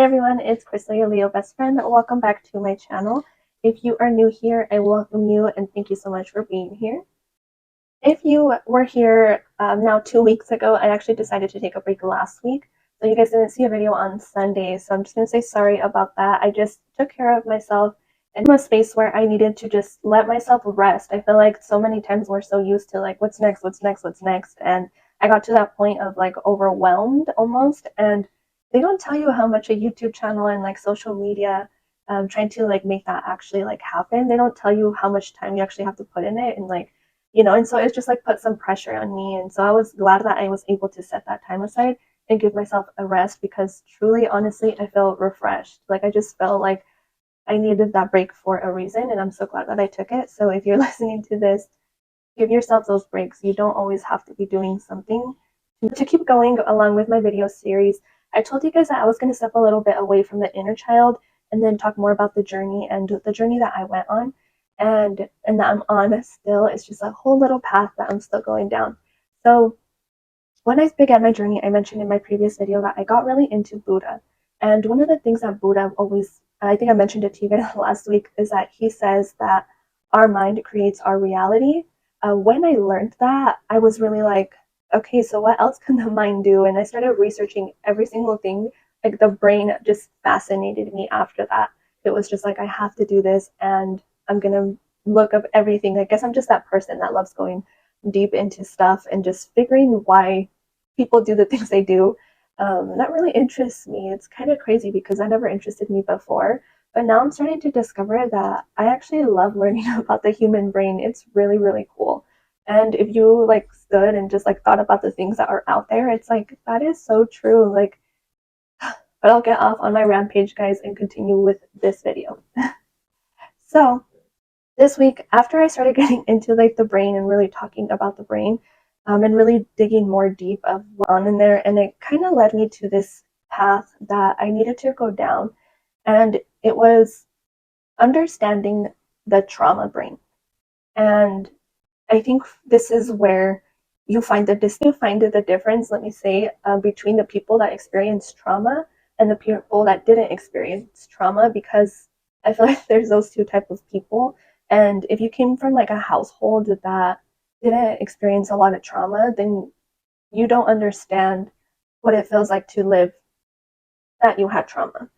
everyone, it's Krystal, your Leo best friend. Welcome back to my channel. If you are new here, I welcome you and thank you so much for being here. If you were here now 2 weeks ago, I actually decided to take a break last week. So you guys didn't see a video on Sunday, so I'm just going to say sorry about that. I just took care of myself and a space where I needed to just let myself rest. I feel like so many times we're so used to like, what's next, what's next, what's next? And I got to that point of like overwhelmed almost, and they don't tell you how much a YouTube channel and like social media trying to like make that actually like happen. They don't tell you how much time you actually have to put in it, and like, and so it just like put some pressure on me. And so I was glad that I was able to set that time aside and give myself a rest, because truly, honestly, I feel refreshed. Like I just felt like I needed that break for a reason, and I'm so glad that I took it. So if you're listening to this, give yourself those breaks. You don't always have to be doing something. To keep going along with my video series, I told you guys that I was going to step a little bit away from the inner child and then talk more about the journey that I went on and that I'm on still. It's just a whole little path that I'm still going down. So when I began my journey, I mentioned in my previous video that I got really into Buddha. And one of the things that Buddha always, I think I mentioned it to you guys last week, is that he says that our mind creates our reality. When I learned that, I was really like, okay, so what else can the mind do? And I started researching every single thing. Like the brain just fascinated me after that. It was just like, I have to do this, and I'm going to look up everything. I guess I'm just that person that loves going deep into stuff and just figuring why people do the things they do. That really interests me. It's kind of crazy because that never interested me before, but now I'm starting to discover that I actually love learning about the human brain. It's really, really cool. And if you like stood and just like thought about the things that are out there, it's like, that is so true. Like, but I'll get off on my rampage, guys, and continue with this video. So this week, after I started getting into like the brain and really talking about the brain, and really digging more deep of what's on in there, and it kind of led me to this path that I needed to go down, and it was understanding the trauma brain. And I think this is where you find the difference, let me say, between the people that experience trauma and the people that didn't experience trauma, because I feel like there's those two types of people. And if you came from like a household that didn't experience a lot of trauma, then you don't understand what it feels like to live that you had trauma.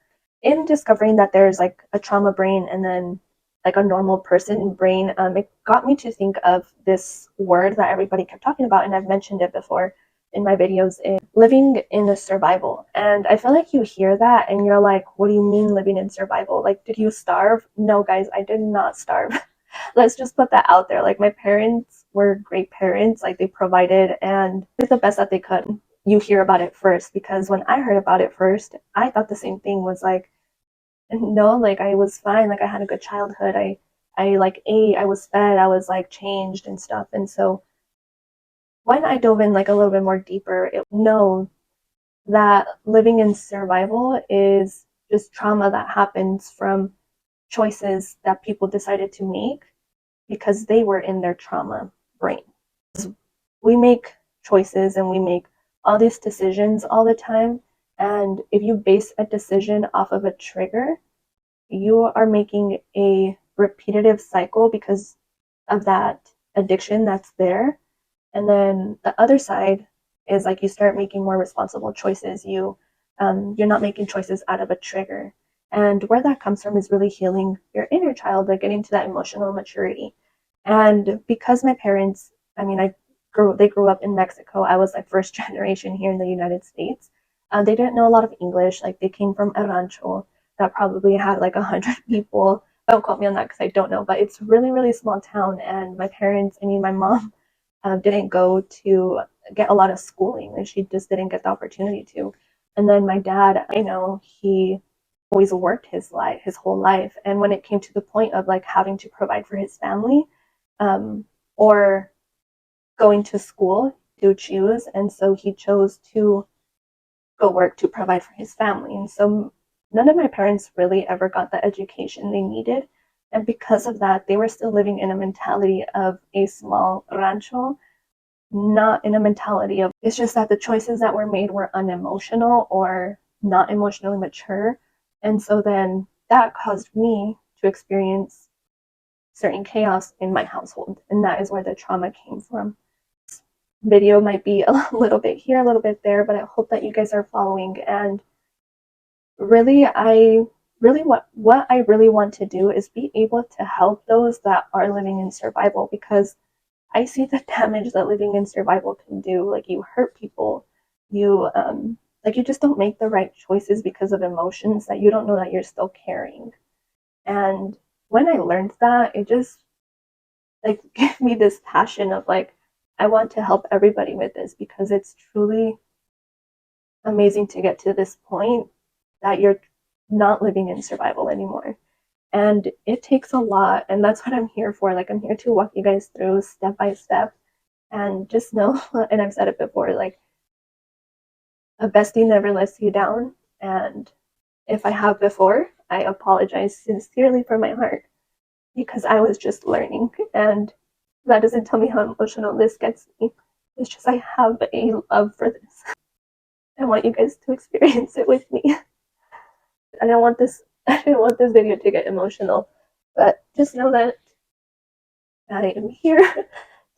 In discovering that there's like a trauma brain and then like a normal person brain, it got me to think of this word that everybody kept talking about, and I've mentioned it before in my videos, is living in a survival. And I feel like you hear that and you're like, what do you mean living in survival? Like, did you starve? No, guys, I did not starve. Let's just put that out there. Like, my parents were great parents. Like, they provided and did the best that they could. You hear about it first, because when I heard about it first, I thought the same thing. Was like, no, like I was fine. Like I had a good childhood. I like ate, I was fed, I was like changed and stuff. And so when I dove in like a little bit more deeper, it know that living in survival is just trauma that happens from choices that people decided to make because they were in their trauma brain. We make choices and we make all these decisions all the time. And if you base a decision off of a trigger, you are making a repetitive cycle because of that addiction that's there. And then the other side is like you start making more responsible choices. You're not making choices out of a trigger. And where that comes from is really healing your inner child, like getting to that emotional maturity. And because my parents, I mean, they grew up in Mexico. I was like first generation here in the United States. They didn't know a lot of English. Like they came from a rancho that probably had like 100 people. Don't quote me on that because I don't know, but it's really, really small town. And my parents, I mean, my mom didn't go to get a lot of schooling, and she just didn't get the opportunity to. And then my dad, I know he always worked his whole life. And when it came to the point of like having to provide for his family, or going to school to choose, and so he chose to go work to provide for his family. And so none of my parents really ever got the education they needed, and because of that, they were still living in a mentality of a small rancho, not in a mentality of, it's just that the choices that were made were unemotional, or not emotionally mature. And so then that caused me to experience certain chaos in my household. And that is where the trauma came from. Video might be a little bit here, a little bit there, but I hope that you guys are following. And what I really want to do is be able to help those that are living in survival, because I see the damage that living in survival can do. Like, you hurt people, you like, you just don't make the right choices because of emotions that you don't know that you're still carrying. And when I learned that, it just like gave me this passion of like, I want to help everybody with this, because it's truly amazing to get to this point that you're not living in survival anymore. And it takes a lot, and that's what I'm here for. Like, I'm here to walk you guys through step by step. And just know, and I've said it before, like, a bestie never lets you down. And if I have before, I apologize sincerely from my heart, because I was just learning. And that doesn't tell me how emotional this gets me. It's just I have a love for this. I want you guys to experience it with me. I don't want this I don't want this video to get emotional, but just know that I am here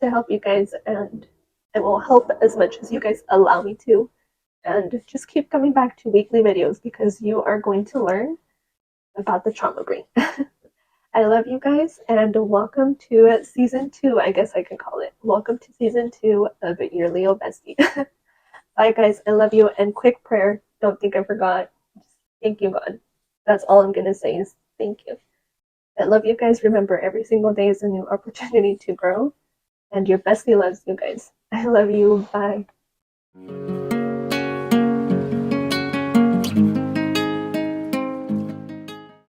to help you guys, and I will help as much as you guys allow me to. And just keep coming back to weekly videos, because you are going to learn about the trauma brain. I love you guys, and welcome to season 2, I guess I can call it. Welcome to season 2 of Your Leo Bestie. Bye, guys. I love you. And quick prayer. Don't think I forgot. Just thank you, God. That's all I'm going to say is thank you. I love you guys. Remember, every single day is a new opportunity to grow, and your bestie loves you guys. I love you. Bye.